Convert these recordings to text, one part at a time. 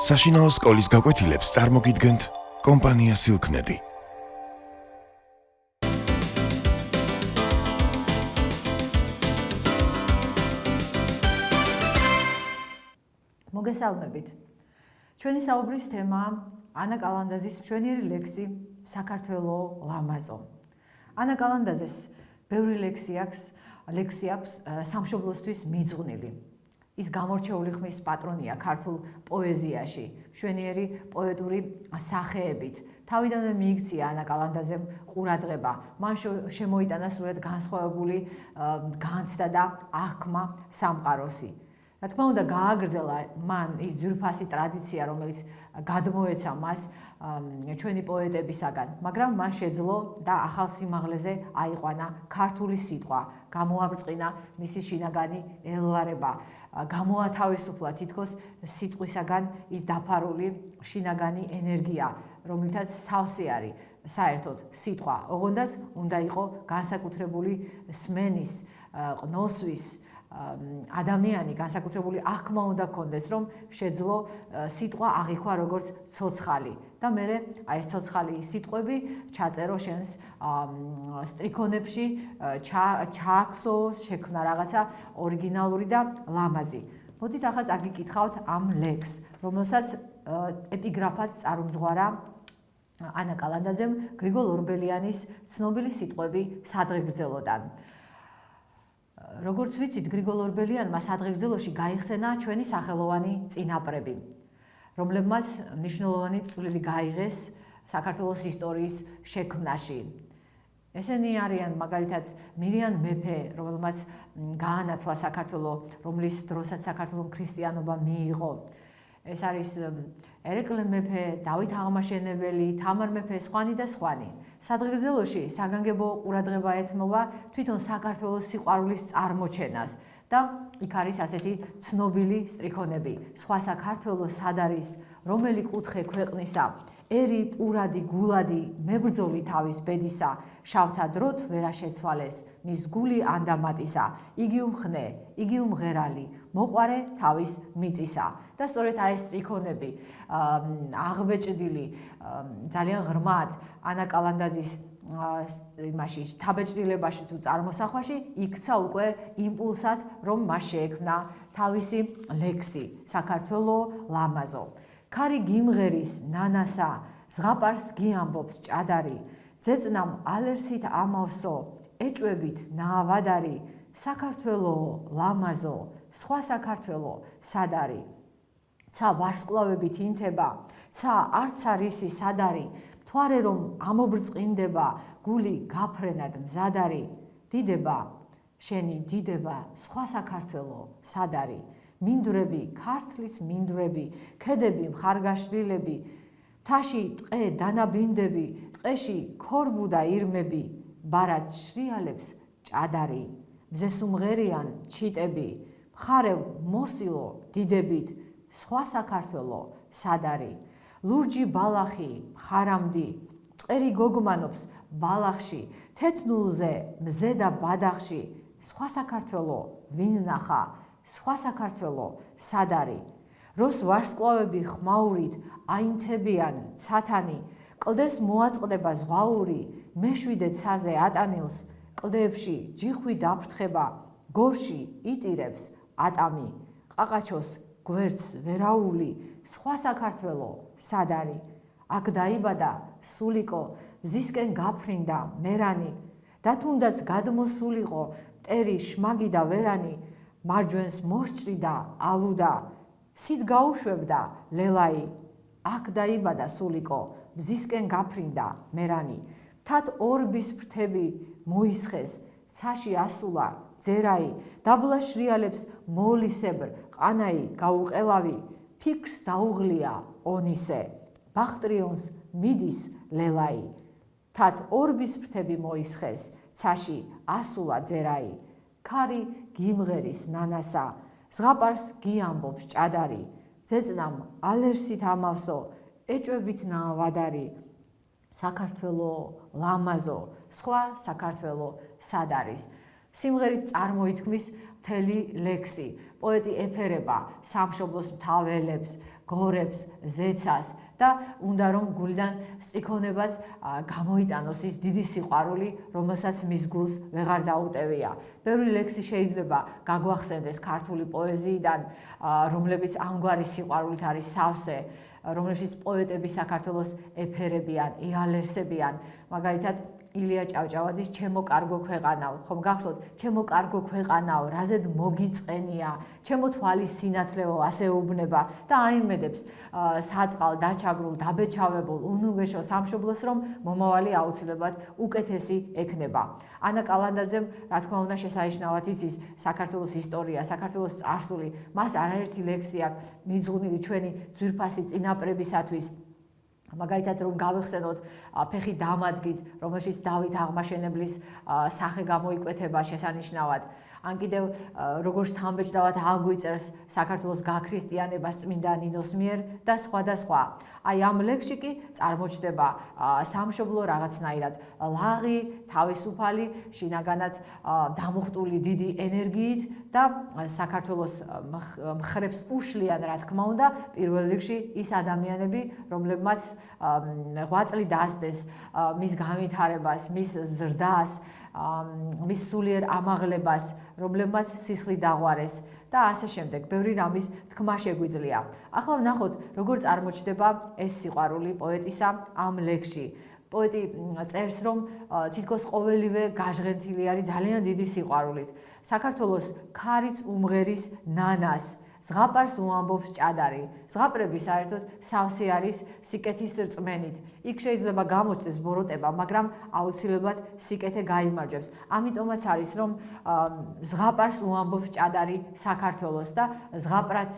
საშინაო სკოლის გაკვეთილებს წარმოგიდგენთ კომპანია სილქნეტი. მოგესალმებით. ჩვენი საუბრის თემაა ანა კალანდაძის მშვენიერი ლექსი საქართველო ლამაზო. ანა კალანდაძეს ბევრი ლექსი აქვს სამშობლოსთვის მიძღვნილი. ის გამორჩეული ხმის პატრონია ქართულ პოეზიაში, მშვენიერი პოეტური სახეებით. თავიდანვე მიიქცია ანა კალანდაძემ ყურადღება. მან შემოიტანა სრულად განსხვავებული განცდა და აღქმა სამყაროსი. რა თქმა უნდა, გააგრძელა მან ის ძვირფასი ტრადიცია, რომელიც გადმოეცა მას ჩვენი პოეტებისაგან, მაგრამ მან შეძლო და ახალ სიმაღლეზე აიყვანა ქართული სიტყვა, გამოაბრწყინა მისი შინაგანი ელვარება, გამოათავისუფლა თითქოს სიტყვისაგან ის დაფარული შინაგანი ენერგია, რომელთაც სავსე არის საერთოდ სიტყვა, ოღონდაც უნდა იყო განსაკუთრებული სმენის, ყნოსვის ადამიანი, განსაკუთრებული აღქმა უნდა ჰქონდეს, რომ შეძლო სიტყვა აღიქვა როგორც ცოცხალი და მერე აი ეს ცოცხალი სიტყვები ჩაწერო შენს სtí�ონებში, ჩააქცო, შექმნა რაღაცა ორიგინალური და ლამაზი. მოდით ახლა წაგიკითხავთ ამ ლექსს, რომელსაც ეპიგრაფად წარმზღვარა ანა კალანდაძემ გრიგოლ ორბელიანის ცნობილი სიტყვები სადღეგრძელოდან. როგორც ვიცით, გრიგოლ ორბელიანმა სადღეგრძელოში გაიხსენა ჩვენი სახელოვანი წინაპრები, რომლებმაც მნიშვნელოვანი წვლილი გაიღეს საქართველოს ისტორიის შექმნაში. ესენი არიან მაგალითად მირიან მეფე, რომელმაც გაანათლა საქართველო, რომლის დროსაც საქართველომ ქრისტიანობა მიიღო. ეს არის ერეკლე მეფე, დავით აღმაშენებელი, თამარ მეფე, სხვანი და სხვანი. სადღეგრძელოში საგანგებო ყურადღება ეთმობა თვითონ საქართველოს სიყვარულის წარმოჩენას და იქ არის ასეთი ცნობილი სტრიქონები. სხვა საქართველო სად არის, რომელი კუთხე ქვეყნისა, ერი პურადი გულადი, მებრძოლი თავის ბედისა, შავთა დროთ ვერა შეცვალეს, მის გული ანდამატისა, იგი უმხნე, იგი უმღერალი, მოყვარე თავის მიწისა. და სწორედ აი ეს სტრიქონები აღბეჭდილი ძალიან ღრმად ანა კალანდაძის იმაში თაბეჭდილებაში თუ წარმოსახვაში იქცა უკვე იმპულსად, რომ მას შეექმნა თავისი ლექსი საქართველო ლამაზო. ქარი გიმღერის ნანასა, ზღაპარს გიამბობს ჭადარი, ძეწნამ ალერსით ამავსო, ეჭვებით ნაავადარი, საქართველო ლამაზო, სხვა საქართველო სად არის? ცა ვარსკვლავებით ინთება, ცა არც არისი სად არის, მთვარე რომ ამობრწყინდება, გული გაფრენად მზად არის, დიდება, შენი დიდება, სხვა საქართველო სად არის? მინდვრები, ქართლის მინდვრები, ქედები მხარგაშლილები, მთაში ტყე დანაბინდები, ტყეში ქორბუ და ირმები, ბარად შრიალებს ჭადარი, მზესუმღერიან ჩიტები, მხარევ მოსილო დიდებით, სხვა საქართველო სად არის? ლურჯი ბალახი, ხარამდი, წერი გოგმანობს ბალახში, თეთნულზე მზე და ბადახში, სხვა საქართველო ვინ ნახა, სხვა საქართველო სად არის? როს ვარსკვლავები ხმაურით აინთებიან ცათანი, კლდეს მოაწყდება ზღვაური, მეშვიდე ცაზე ატანილს, კლდეებში ჯიხვი დაფრთხება, გორში იტირებს ატამი, ყაყაჩოს გვერდს ვერაული, სხვა საქართველო სად არის? აქ დაიბადა სულიკო, მზისკენ გაფრინდა მერანი, და თუნდაც გადმოსულიყო მტერი შმაგი და ვერანი, მარჯვენს მოსჭრიდა ალუდა, სით გაუშვებდა ლელაი, აქ დაიბადა სულიკო, მზისკენ გაფრინდა მერანი, თათ ორბის ფრთები მოისხეს, ცაში ასულა ძერაი, დაბლა შრიალებს მოლისებრ, ყანაი გაუყელავი, ფიქრს დაუღლია ონისე, ბახტრიონს მიდის ლელაი, თათ ორბის ფრთები მოისხეს, ცაში ასულა ძერაი, ქარი გიმღერის ნანასა, ზღაპარს გიამბობს ჭადარი, ძეწნამ ალერსით ამავსო, ეჭვებით ნაავადარი, საქართველო ლამაზო, სხვა საქართველო სად არის? სიმღერით წარმოითქმის მთელი ლექსი. პოეტი ეფერება სამშობლოს მთაველებს, გორებს, ზეცას და უნდა რომ გულიდან სტრიქონებად გამოიტანოს ის დიდი სიყვარული, რომელსაც მის გულს ვეღარ დაუტევია. ბევრი ლექსი შეიძლება გაგვახსენდეს ქართული პოეზიიდან, რომლებიც ამგვარი სიყვარულით არის სავსე, რომლებიც პოეტები საქართველოს ეფერებიან, ეალერსებიან, მაგალითად ილია ჭავჭავაძის ჩემო კარგო ქვეყანაო, ხომ გახსოვთ, ჩემო კარგო ქვეყანაო, რაზედ მოგიწყენია, ჩემო თვალის სინათლეო, ასე უბნება და აიმედებს საწყალ, დაჩაგრულ, დაბეჭავებულ, უნუგეშო სამშობლოს, რომ მომავალი აუცილებლად უკეთესი ექნება. ანა კალანდაძემ, რა თქმა უნდა, შესანიშნავად იცის საქართველოს ისტორია, საქართველოს წარსული, მას არაერთი ლექსი აქვს მიძღვნილი ჩვენი ძვირფასი წინაპრებისათვის. მაგალითად რომ გავიხსენოთ ფეხი დამადგით, რომელშიც დავით აღმაშენებლის სახე გამოიკვეთება შესანიშნავად. ან კიდევ როგორც თამბეჭდავად აგვიწერს საქართველოს გაქრისტიანებას წმინდა ნინოს მიერ და სხვა და სხვა. აი ამ ლექსში კი წარმოჩდება სამშობლო რაღაცნაირად ლაღი, თავისუფალი, შინაგანად დამუხტული დიდი ენერგიით და საქართველოს მხრებს უშლიან, რა თქმა უნდა, პირველ რიგში ის ადამიანები, რომლებმაც ღვაწლი დასდეს მის განვითარებას, მის ზრდას, მის სულიერ ამაღლებას, რომლებმაც სისხლი დაღვარეს და ასე შემდეგ. ბევრი რამის თქმა შეგვიძლია. ახლა ვნახოთ, როგორ წარმოჩდება ეს სიყვარული პოეტისა ამ ლექსში. პოეტი წერს, რომ თითქოს ყოველივე გაჟღენთილი არის ძალიან დიდი სიყვარულით. საქართველოს ქარიც უმღერის ნანას, ზღაპარს უამბობს ჭადარი. ზღაპრები საერთოდ სავსე არის სიკეთის რწმენით. იქ შეიძლება გამოჩნდეს ბოროტება, მაგრამ აუცილებლად სიკეთე გაიმარჯვებს. ამიტომაც არის, რომ ზღაპარს უამბობს ჭადარი საქართველოს და ზღაპრად,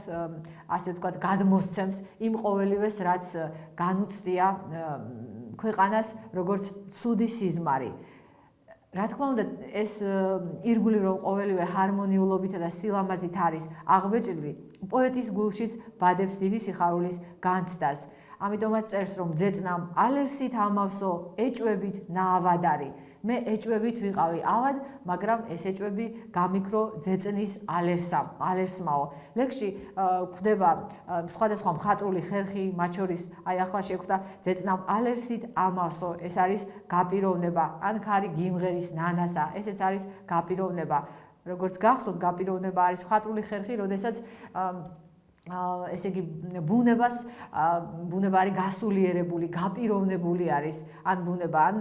ასე ვთქვათ, გადმოსცემს იმ ყოველივეს, რაც განუცდია ქვეყანას, როგორც ცუდი სიზმარი. რა თქმა უნდა, ეს ირგვლივ რომ ყოველივე ჰარმონიულობითა და სილამაზით არის აღბეჭდილი, პოეტის გულშიც ბადებს დიდი სიხარულის განცდას. ამიტომაც წერს, რომ ძეწნამ ალერსით ამავსო, ეჭვებით ნაავადარი. მე ეჭვებით ვიყავი ავად, მაგრამ ეს ეჭვები გამიქრო ძეწნის ალერსმაო. ლექსში გვხვდება სხვადასხვა მხატვრული ხერხი, მათ შორის აი ახლა შეხვდა ძეწნამ ალერსით ამავსო, ეს არის გაპიროვნება, ან ქარი გიმღერის ნანასა, ესეც არის გაპიროვნება. როგორც გახსოვთ, გაპიროვნება არის მხატვრული ხერხი, როდესაც ესე იგი ბუნება არის გასულიერებული, გაპიროვნებული არის ან ბუნება, ან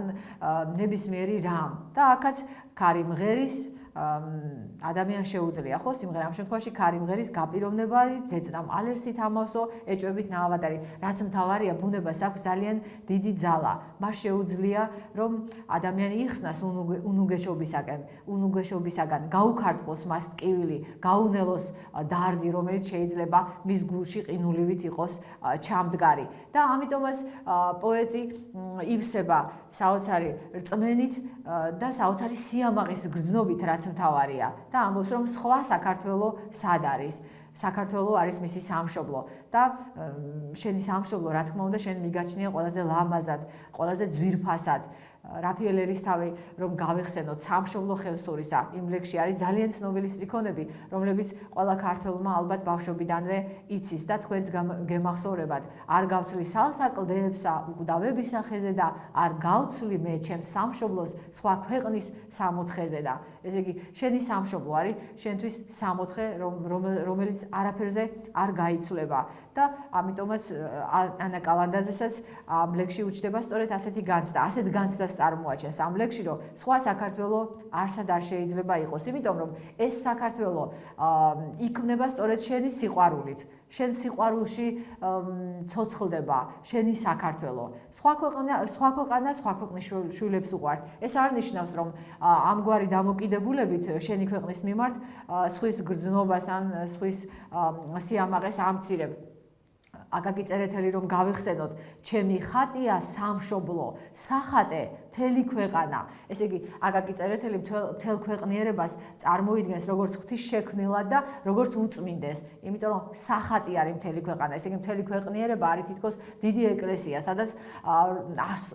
ნებისმიერი რამ და აქაც ქარი მღერის ადამიანს შეუძლია, ხო, სიმღერა ამ შემთხვევაში ქარი მღერის გაპიროვნება არის, ძეწნამ ალერსით ამავსო, ეჭვებით ნაავადარი. რაც მთავარია, ბუნებას აქვს ძალიან დიდი ძალა. მას შეუძლია, რომ ადამიანი იხსნას უნუგეშობისაგან, გაუქარწყოს მას ტკივილი, გაუნელოს დარდი, რომელიც შეიძლება მის გულში ყინულივით იყოს ჩამდგარი. და ამიტომაც პოეტი ივსება საოცარი რწმენით და საოცარი სიამაყის გრძნობით, რაც მთავარია და ამბობს, რომ სხვა საქართველო სად არის. საქართველო არის მისი სამშობლო და შენი სამშობლო, რა თქმა უნდა, შენ მიგაჩნია ყველაზე ლამაზად, ყველაზე ძვირფასად. რაფიელ ერისთავი რომ გავიხსენოთ სამშობლო ხელსურისა, იმ ლექსში არის ძალიან ცნობილი სტრიქონები, რომლებიც ყველა ქართველმა ალბათ ბავშვობიდანვე იცის და თქვენს გემახსოვრებად. არ გავცლი სალსა კლდეებსა უკვდავების სახეზე და არ გავცლი მე ჩემს სამშობლოს სხვა ქვეყნის სამოთხეზე და ესე იგი შენი სამშობლო არის შენთვის სამოთხე, რომელიც არაფერზე არ გაიცვლება და ამიტომაც ანა კალანდაძესაც ამ ლექსში უჩნდება სწორედ ასეთი განცდა, ასეთ განცდას წარმოაჩენს ამ ლექსში, რომ სხვა საქართველო არსად არ შეიძლება იყოს, იმიტომ რომ ეს საქართველო იქმნება სწორედ შენი სიყვარულით. შენ სიყვარულში ცოცხლდება შენი საქართველო. სხვა ქვეყანა, სხვა ქვეყნის შვილებს უყვართ. ეს არ ნიშნავს, რომ ამგვარი დამოკიდებულებით შენი ქვეყნის მიმართ სხვის გრძნობას ან სხვის სიამაყეს ამცირებ. აკაკი წერეთელი რომ გავიხსენოთ, ჩემი ხატია სამშობლო, სახატე მთელი ქვეყანა. ესე იგი, აკაკი წერეთელი მთელ ქვეყნიერებას წარმოიდგენს როგორც ღვთის შექმნილად და როგორც უწმინდეს, იმიტომ რომ სახატი არის მთელი ქვეყანა. ესე იგი, მთელი ქვეყნიერება არის თითქოს დიდი ეკლესია, სადაც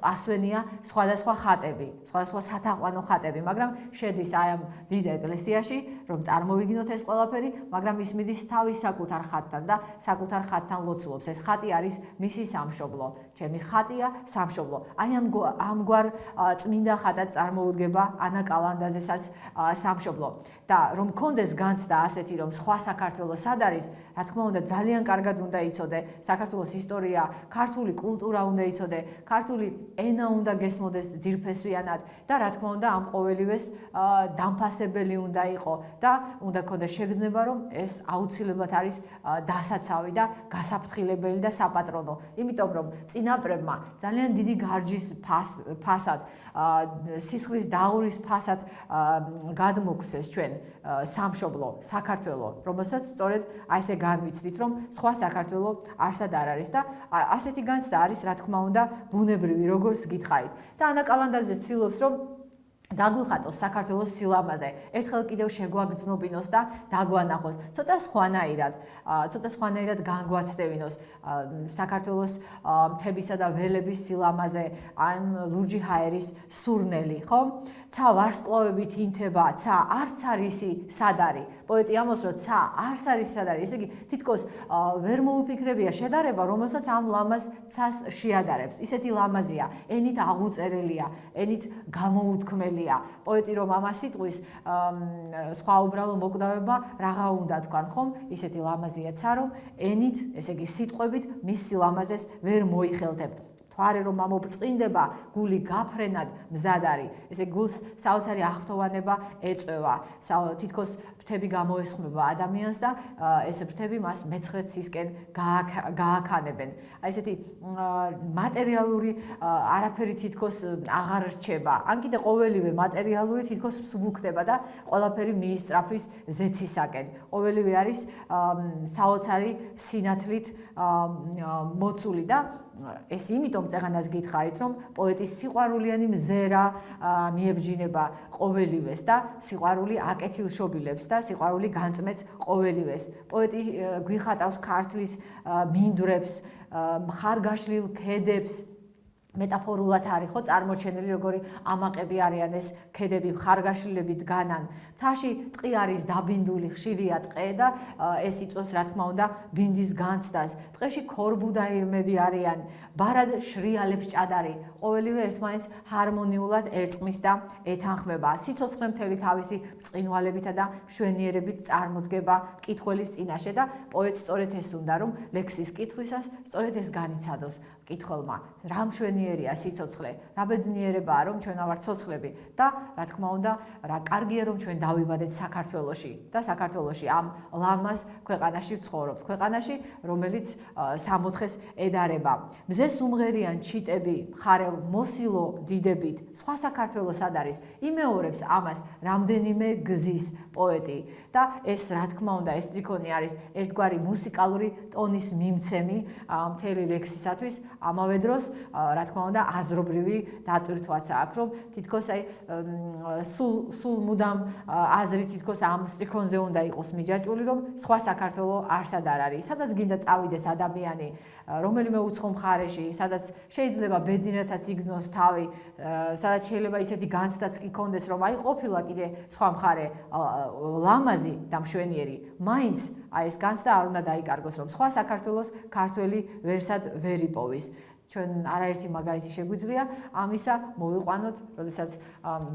ასვენია სხვადასხვა ხატები, სხვადასხვა სათაყვანო ხატები, მაგრამ შედის აი ამ დიდ ეკლესიაში, რომ წარმოვიგნოთ ეს ყველაფერი, მაგრამ ის მიდის თავის საკუთარ ხატთან და საკუთარ ხატთან ლოცულობს. ეს ხატი არის მისი სამშობლო. ჩემი ხატია სამშობლო. აი ამგვარ წმინდა ხატად წარმოუდგება ანა კალანდაძესაც სამშობლო. და რომ კონდეს განცდა ასეთი, რომ სხვა საქართველოს სად არის, რა თქმა უნდა, ძალიან კარგად უნდა იცოდე საქართველოს ისტორია, ქართული კულტურა უნდა იცოდე, ქართული ენა უნდა გესმოდეს ძირფესვიანად და რა თქმა უნდა, ამ ყოველივეს დამფასებელი უნდა იყო და უნდა ქონდეს შეგრძნება, რომ ეს აუცილებლად არის დასაცავი და გასაფრთხილებელი და საპატრონო. იმიტომ რომ წინაპრებმა ძალიან დიდი გარჯის ფასად, სისხლის დაურის ფასად გადმოგვცეს ჩვენ სამშობლო, საქართველო, რომელსაც სწორედ აი ესე განვიცდით, რომ სხვა საქართველო არსად არ არის და ასეთი განცდა არის, რა თქმა უნდა, ბუნებრივი, როგორც გითხარით. და ანა კალანდაძე ცდილობს, რომ დაგვიხატოს საქართველოს სილამაზე, ერთხელ კიდევ შეგვაგრძნობინოს და დაგვანახოს, ცოტა სხვანაირად განგვაცდევინოს საქართველოს მთებისა და ველების სილამაზე, ამ ლურჯი ჰაერის სურნელი, ხო? ცა ვარსკვლავებით ინთება, ცა არც არისი სად არის. პოეტი ამბობს, რომ ცა არც არის სად არის. ესე იგი, თითქოს ვერ მოუფიქრებია შედარება, რომელსაც ამ ლამაზ ცას შეადარებს. ისეთი ლამაზია, ენით აღუწერელია, ენით გამოუთქმელია. პოეტი რომ ამას იტყვის, სხვა უბრალო მოკვდავება რაღა უნდა თქვან, ხომ? ისეთი ლამაზია ცა, რომ ენით, ესე იგი, სიტყვებით მის სილამაზეს ვერ მოიხელთებთ. თვარე რომ ამობრწყინდება, გული გაფრენად მზად არის. ესე გულს საოცარი აღფრთოვანება ეწვევა. თითქოს ფრთები გამოესხმება ადამიანს და ეს ფრთები მას მეცხრე ცისკენ გააქანებენ. აი ესეთი მატერიალური არაფერი თითქოს აღარ რჩება. ან კიდე ყოველივე მატერიალური თითქოს მსუბუქდება და ყველაფერი მიისწრაფვის ზეცისაკენ. ყოველივე არის საოცარი სინათლით მოცული და ეს იმიტომ წეღანას გითხარით, რომ პოეტის სიყვარულიანი მზერა მიებჯინება ყოველივეს და სიყვარული აკეთილშობილებს და სიყვარული განწმეც ყოველივეს. პოეტი გვიხატავს ქართლის მინდვრებს, მხარგაშლილ ქედებს, მეტაფორულად არის ხო წარმოჩენილი, როგორი ამაყები არიან ეს ქედები, მხარგაშლილებით განან. მთაში ტყი არის დაბინდული, ხშირია ტყე და ეს იწვევს, რა თქმა უნდა, ბინდის განცდას. ტყეში ქორბუდაირმები არიან, ბარად შრიალებს ჭადარი, ყოველივე ერთმანეთს ჰარმონიულად ერწყმის და ეთანხმება. სიცოცხლე მთელი თავისი ბრწყინვალებითა და მშვენიერებით წარმოდგება მკითხველის წინაშე და პოეტს სწორედ ეს უნდა, რომ ლექსის კითხვისას სწორედ ეს განიცადოს მკითხველმა. რა მშვენიერია სიცოცხლე, რა ბედნიერებაა, რომ ჩვენ ავართ ცოცხლები და რა თქმა უნდა, რა კარგია, რომ ჩვენ დავიბადეთ საქართველოში და საქართველოში ამ ლამაზ ქვეყანაში ვცხოვრობთ, ქვეყანაში, რომელიც 64-ს ედარება. მზე სუმღერიან ჩიტები, მხარეულ მოსილო დიდებით, სხვა საქართველოს სად არის, იმეორებს ამას რამდენიმე გზის პოეტი და ეს რა თქმა უნდა, ეს ტრიქონი არის ერთგვარი მუსიკალური ტონის მიმცემი მთელი ლექსისათვის. ამავე დროს, რა თქმა უნდა, აზრობრივი დატვირთვაც აქვს, რომ თითქოს აი სულ მუდამ აზრი თითქოს ამ სტრიქონზე უნდა იყოს მიჯაჭვული, რომ სხვა საქართველო არსად არ არის. სადაც გინდა წავიდეს ადამიანი, რომელიმე უცხო მხარეში, სადაც შეიძლება ბედნიერათაც იგრძნოს თავი, სადაც შეიძლება ისეთი განცდაც კი კონდეს, რომ აი ყოფილა კიდე სხვა მხარე ლამაზი და მშვენიერი, მაინც აი ეს განცდა არ უნდა დაიკარგოს, რომ სხვა საქართველოს ქართველი ვერსად ვერ იპოვის. ჩვენ არაერთი მაგალითი შეგვიძლია ამისა მოვიყვანოთ, როდესაც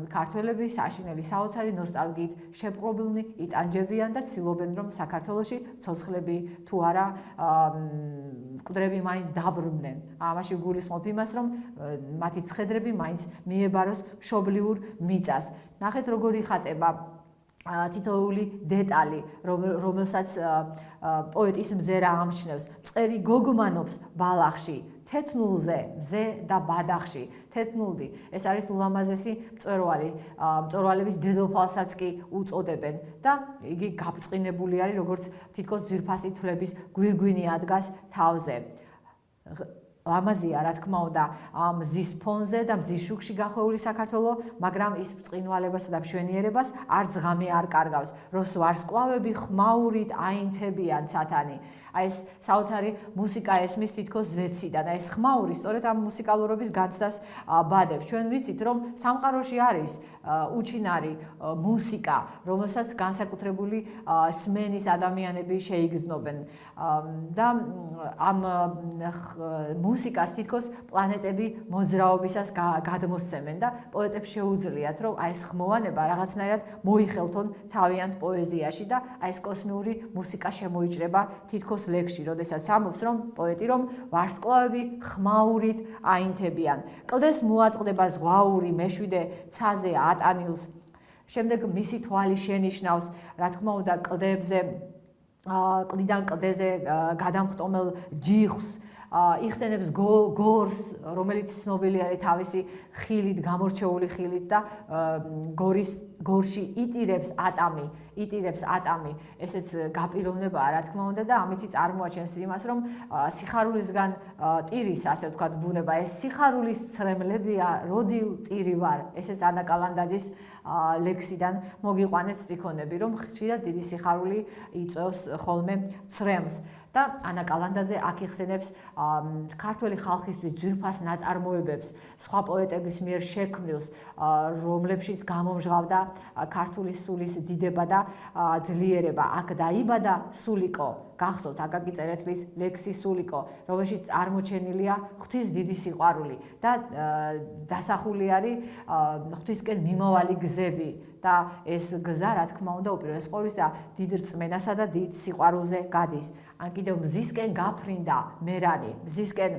ქართველები საშინელი საოცარი ნოსტალგიით შეპყრობილნი იტანჯებიან და ცდილობენ, რომ საქართველოში ცოცხლები თუ არა მკვდრები მაინც დაბრუნდნენ. ამაში გულისხმობ იმას, რომ მათი ცხედრები მაინც მიებაროს მშობლიურ მიწას. ნახეთ როგორ იხატება თითოეული დეტალი, რომელსაც პოეტის მზერა ამჩნევს, მწყერი გოგმანობს ბალახში, თეთნულზე, მზე და ბადახში, თეთნულდი. ეს არის ულამაზესი მწვერვალი, მწვერვალების დედოფალსაც კი უწოდებენ და იგი გაბწყინებული არის, როგორც თითქოს ძვირფასი თვლების გვირგვინი ადგას თავზე. ლამაზია, რა თქმა უნდა, მზის ფონზე და მზის შუქში გახვეული საქართველო, მაგრამ ის ბრწყინვალებასა და მშვენიერებას არც ღამე არ კარგავს, როს ვარსკვლავები ხმაურით აინთებიან სათანი. აი ეს საოცარი მუსიკა ესმის თითქოს ზეციდან. აი ეს ხმაური სწორედ ამ მუსიკალურობის განცდას ბადებს. ჩვენ ვიცით, რომ სამყაროში არის უჩინარი მუსიკა, რომელსაც განსაკუთრებული სმენის ადამიანები შეიგრძნობენ და ამ მუსიკას თითქოს პლანეტები მოძრაობისას გადმოსცემენ და პოეტებს შეუძლიათ, რომ აი ეს ხმოვანება რაღაცნაირად მოიხელთონ თავიანთ პოეზიაში და აი ეს კოსმიური მუსიკა შემოიჭრება თითქოს ლექსში, როდესაც ამბობს, რომ პოეტი რომ ვარსკვლავები ხმაურით აინთებიან. კლდეს მოაწყდება ზღვაური მეშვიდე ცაზე ატანილს. შემდეგ მისი თვალი შენიშნავს, რა თქმა უნდა, კლდებზე კლდიდან კლდეზე გადამხტომელ ჯიხს, იხსენებს გორს, რომელიც ცნობილი არის თავისი ხილით, გამორჩეული ხილით და გორში იტირებს ატამი, ესეც გაპიროვნებაა, რა თქმა უნდა და ამითი წარმოაჩენს იმას, რომ სიხარულისგან ტირის, ასე ვთქვათ, ბუნება, ეს სიხარულის ცრემლებია, როდი ტირი ვარ, ესეც ანა კალანდაძის ლექსიდან მოგიყვანეთ სტრიქონები, რომ ხშირად დიდი სიხარული იწვევს ხოლმე ცრემლს. და ანა კალანდაძე აქ იხსენებს ქართველი ხალხისთვის ძვირფას ნაწარმოებებს, სხვა პოეტების მიერ შექმნილს, რომლებშიც გამომჟღავდა ქართული სულის დიდება და ძლიერება. აქ დაიბადა სულიკო, გახსოვთ აკაკი წერეთლის ლექსი სულიკო, რომელშიც წარმოჩენილია ღვთის დიდი სიყვარული და დასახული არის ღვთისკენ მიმავალი გზები. და ეს გზა, რა თქმა უნდა, უპირველეს ყოვლისა დიდ რწმენასა და დიდ სიყვარულზე გადის. ან კიდევ მზისკენ გაფრინდა მერანი, მზისკენ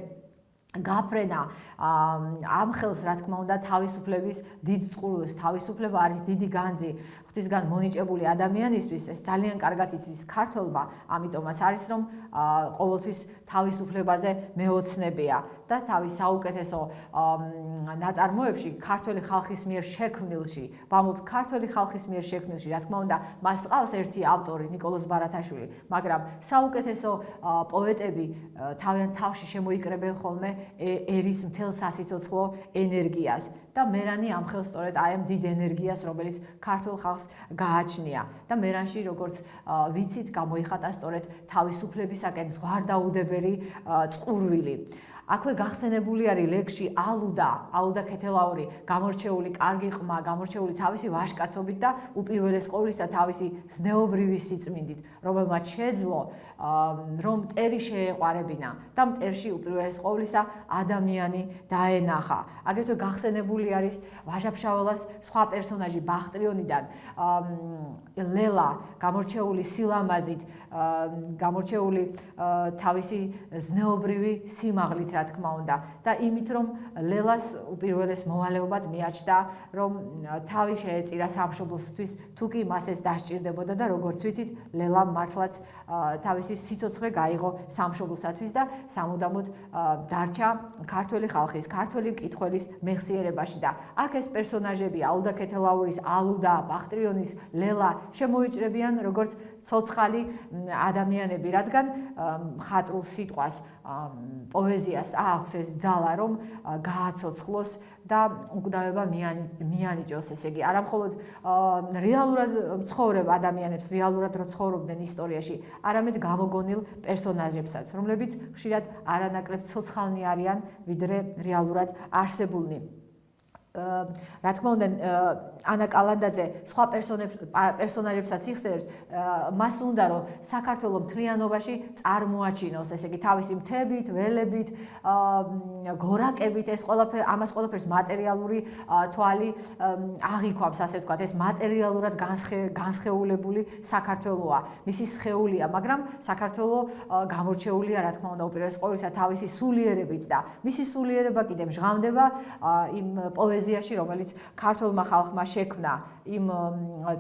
გაფრენა ამ ხელს, რა თქმა უნდა, თავისუფლების დიდ წყურვილს, თავისუფლება არის დიდი განძი ღვთისგან მონიჭებული ადამიანისთვის, ეს ძალიან კარგად იცის ქართველმა, ამიტომაც არის, რომ ყოველთვის თავისუფლებაზე მეოცნებია და თავის საუკეთესო ნაწარმოებში ქართველი ხალხის მიერ შექმნილში, ვამბობთ ქართველი ხალხის მიერ შექმნილში, რა თქმა უნდა, მას ყავს ერთი ავტორი, ნიკოლოზ ბარათაშვილი, მაგრამ საუკეთესო პოეტები თავიანთ თავში შემოიკრებენ ხოლმე ერის მთელ სასიცოცხლო ენერგიას და მერანი ამ ხელს სწორედ აი ამ დიდ ენერგიას, რომელიც ქართულ ხალხს გააჩნია და მერანში, როგორც ვიცით, გამოიხატა სწორედ თავისუფლებისაკენ ზღვარდაუდებელი წყურვილი. აქვე გახსენებული არის ლექსში ალუდა ქეთელაური, გამორჩეული კარგი ყმა, გამორჩეული თავისი ვაჟკაცობით და უპირველეს ყოვლისა თავისი ზნეობრივი სიწმინდით, რომელმაც შეძლო რომ მტერი შეეყვარებინა და მტერში უპირველეს ყოვლისა ადამიანი დაენახა. აგრეთვე გახსენებული არის ვაჟა-ფშაველას სხვა პერსონაჟი ბახტრიონიდან ლელა, გამორჩეული სილამაზით, გამორჩეული თავისი ზნეობრივი სიმაღლით, რა თქმა უნდა და იმით, რომ ლელას უპირველეს მოვალეობად მიაჩნდა, რომ თავი შეეწირა სამშობლოსთვის, თუ კი მას ეს დასჭირდებოდა და როგორც ვიცით, ლელამ მართლაც თავისი სიცოცხლე გაიღო სამშობლოსათვის და სამუდამოდ დარჩა ქართველი ხალხის, ქართველი მკითხველის მეხსიერებაში და აქ ეს პერსონაჟები ალუდა ქეთელაურის, ალუდა, ბახტრიონის, ლელა შემოიჭრებიან როგორც ცოცხალი ადამიანები, რადგან მხატვრულ სიტყვას პოეზიას აქვს ეს ძალა, რომ გააცოცხლოს და უკვდავება მიანიჭოს, ესე იგი, არა მხოლოდ რეალურად ცხოვრებ ადამიანებს, რეალურად რო ცხოვრობდნენ ისტორიაში, არამედ გამოგონილ პერსონაჟებსაც, რომლებიც ხშირად არანაკლებ ცოცხალნი არიან, ვიდრე რეალურად არსებულნი. რა თქმა უნდა, ანა კალანდაძე სხვა პერსონაჟებსაც იხსენებს, მას უნდა რომ საქართველოს მთლიანობაში წარმოაჩინოს, ესე იგი, თავისი მთებით, ველებით, გორაკებით, ამას ყველაფერს მატერიალური თვალი აღიქვამს, ასე ვთქვათ, ეს მატერიალურად განსხეულებული საქართველოა, მისი სხეულია, მაგრამ საქართველო გამორჩეულია, რა თქმა უნდა, უპირველეს ყოვლისა თავისი სულიერებით და მისი სულიერება კიდე მჟღავდება იმ პოეზიას პოეზიაში, რომელიც ქართულმა ხალხმა შექმნა, იმ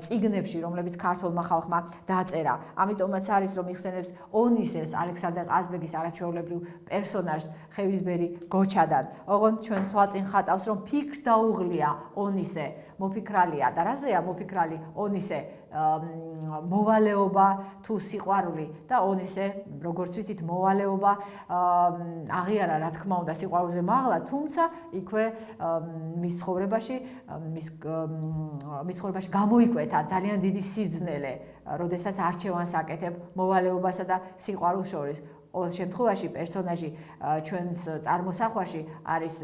წიგნებში, რომლებიც ქართულმა ხალხმა დაწერა. ამიტომაც არის, რომ იხსენებს ონისეს, ალექსანდრე ყაზბეგის არაჩვეულებრივ პერსონაჟს ხევისბერი გოჩადან. ოღონდ ჩვენს თვალწინ ხატავს, რომ ფიქრს დაუღლია ონისე, მოფიქრალია და რაზეა მოფიქრალი ონისე? მოვალეობა თუ სიყვარული და ონისე, როგორც ვიცით, მოვალეობა აღიარა, რა თქმა უნდა, სიყვარულზე მაღლა, თუმცა იქვე მის ცხოვრებაში გამოიკვეთა ძალიან დიდი სიძნელე, როდესაც არჩევანს აკეთებ მოვალეობასა და სიყვარულს შორის. ყოველ შემთხვევაში პერსონაჟი ჩვენს წარმოსახვაში არის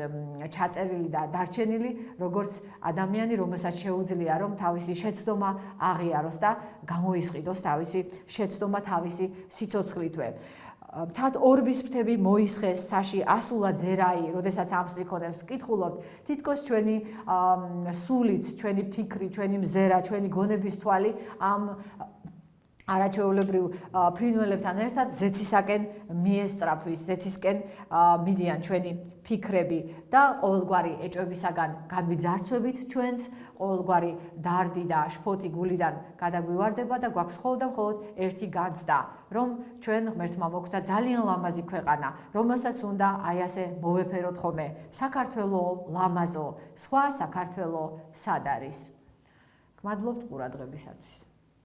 ჩაწერილი და დარჩენილი როგორც ადამიანი, რომელსაც შეუძლია რომ თავისი შეცდომა აღიაროს და გამოისყიდოს თავისი შეცდომა თავისი სიცოცხლითვე. მთად ორბის ფრთები მოისხეს საში ასულა ძერაი, როდესაც ამ სტრიქონებს ვკითხულობთ, თითქოს ჩვენი სულიც, ჩვენი ფიქრი, ჩვენი მზერა, ჩვენი გონების თვალი ამ არაჩვეულებრივ ფრინველებთან ერთად ზეცისაკენ მიესწრაფვის, ზეცისკენ მიდიან ჩვენი ფიქრები და ყოველგვარი ეჭვებისაგან განვიძარცვებით ჩვენს, ყოველგვარი დარდი და შფოთი გულიდან გადაგვივარდება და გვაქვს მხოლოდ და მხოლოდ ერთი განცდა, რომ ჩვენ ღმერთმა მოგცა ძალიან ლამაზი ქვეყანა, რომელსაც უნდა აი ასე მოვეფეროთ ხოლმე. საქართველო ლამაზო, სხვა საქართველო სად არის? გმადლობთ ყურადღებისათვის.